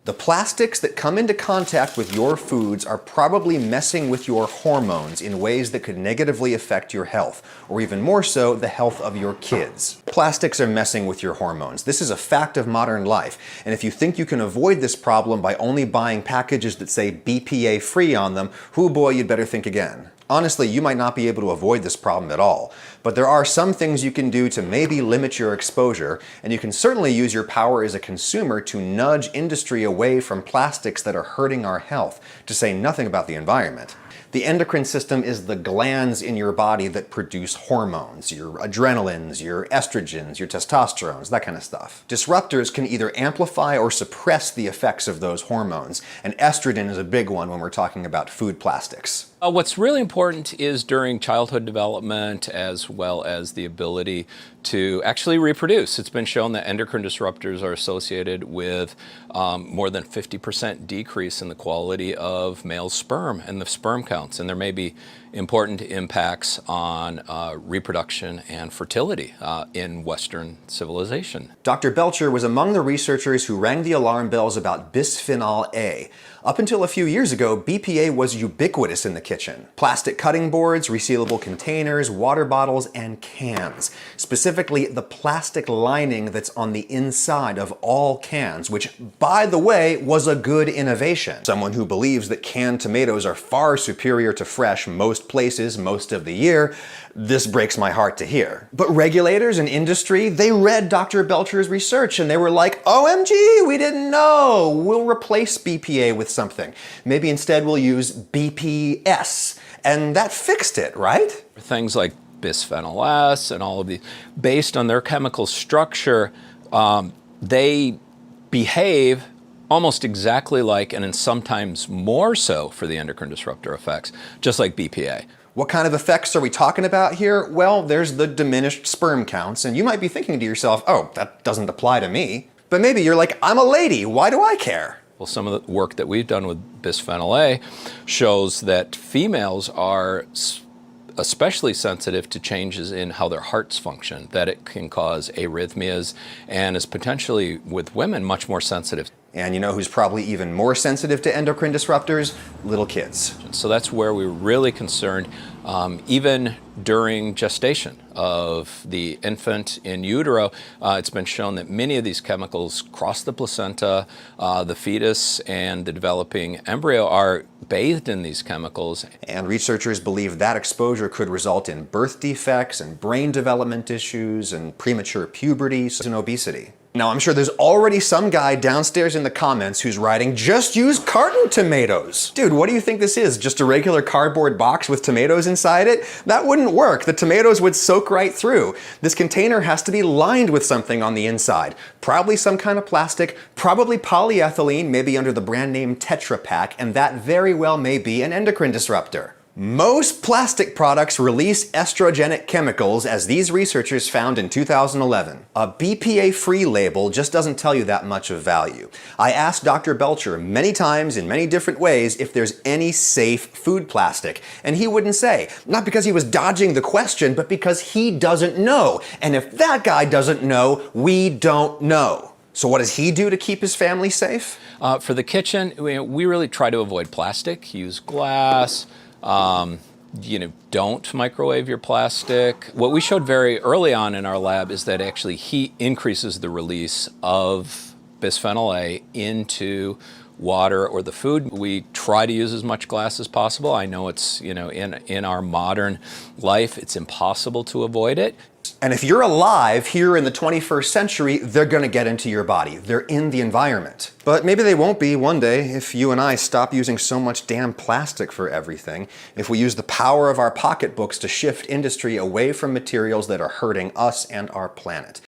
The plastics that come into contact with your foods are probably messing with your hormones in ways that could negatively affect your health, or even more so, the health of your kids. Plastics are messing with your hormones. This is a fact of modern life, and if you think you can avoid this problem by only buying packages that say BPA free on them, hoo boy, you'd better think again. Honestly, you might not be able to avoid this problem at all, but there are some things you can do to maybe limit your exposure, and you can certainly use your power as a consumer to nudge industry away from plastics that are hurting our health, to say nothing about the environment. The endocrine system is the glands in your body that produce hormones, your adrenalins, your estrogens, your testosterones, that kind of stuff. Disruptors can either amplify or suppress the effects of those hormones, and estrogen is a big one when we're talking about food plastics. What's really important is during childhood development, as well as the ability to actually reproduce. It's been shown that endocrine disruptors are associated with more than 50% decrease in the quality of male sperm and the sperm counts. And there may be important impacts on reproduction and fertility in Western civilization. Dr. Belcher was among the researchers who rang the alarm bells about bisphenol A. Up until a few years ago, BPA was ubiquitous in the kitchen. Plastic cutting boards, resealable containers, water bottles, and cans. Specifically, the plastic lining that's on the inside of all cans, which, by the way, was a good innovation. Someone who believes that canned tomatoes are far superior to fresh most places, most of the year, this breaks my heart to hear. But regulators and industry, they read Dr. Belcher's research and they were like, OMG, we didn't know. We'll replace BPA with something. Maybe instead we'll use BPS. And that fixed it, right? Things like bisphenol S and all of these, based on their chemical structure, they behave almost exactly like, and sometimes more so for the endocrine disruptor effects, just like BPA. What kind of effects are we talking about here? Well, there's the diminished sperm counts, and you might be thinking to yourself, oh, that doesn't apply to me. But maybe you're like, I'm a lady, why do I care? Well, some of the work that we've done with bisphenol A shows that females are especially sensitive to changes in how their hearts function, that it can cause arrhythmias, and is potentially, with women, much more sensitive. And you know who's probably even more sensitive to endocrine disruptors? Little kids. So that's where we're really concerned, even during gestation of the infant in utero. It's been shown that many of these chemicals cross the placenta. The fetus and the developing embryo are bathed in these chemicals. And researchers believe that exposure could result in birth defects and brain development issues and premature puberty and obesity. Now, I'm sure there's already some guy downstairs in the comments who's writing, just use carton tomatoes. Dude, what do you think this is? Just a regular cardboard box with tomatoes inside it? That wouldn't work. The tomatoes would soak right through. This container has to be lined with something on the inside. Probably some kind of plastic, probably polyethylene, maybe under the brand name Tetra Pak, and that very well may be an endocrine disruptor. Most plastic products release estrogenic chemicals, as these researchers found in 2011. A BPA-free label just doesn't tell you that much of value. I asked Dr. Belcher many times in many different ways if there's any safe food plastic, and he wouldn't say. Not because he was dodging the question, but because he doesn't know. And if that guy doesn't know, we don't know. So what does he do to keep his family safe? For the kitchen, we really try to avoid plastic, use glass. Don't microwave your plastic. What we showed very early on in our lab is that actually heat increases the release of bisphenol A into water or the food. We try to use as much glass as possible. I know it's, in our modern life, it's impossible to avoid it. And if you're alive here in the 21st century, they're gonna get into your body. They're in the environment. But maybe they won't be one day if you and I stop using so much damn plastic for everything, if we use the power of our pocketbooks to shift industry away from materials that are hurting us and our planet.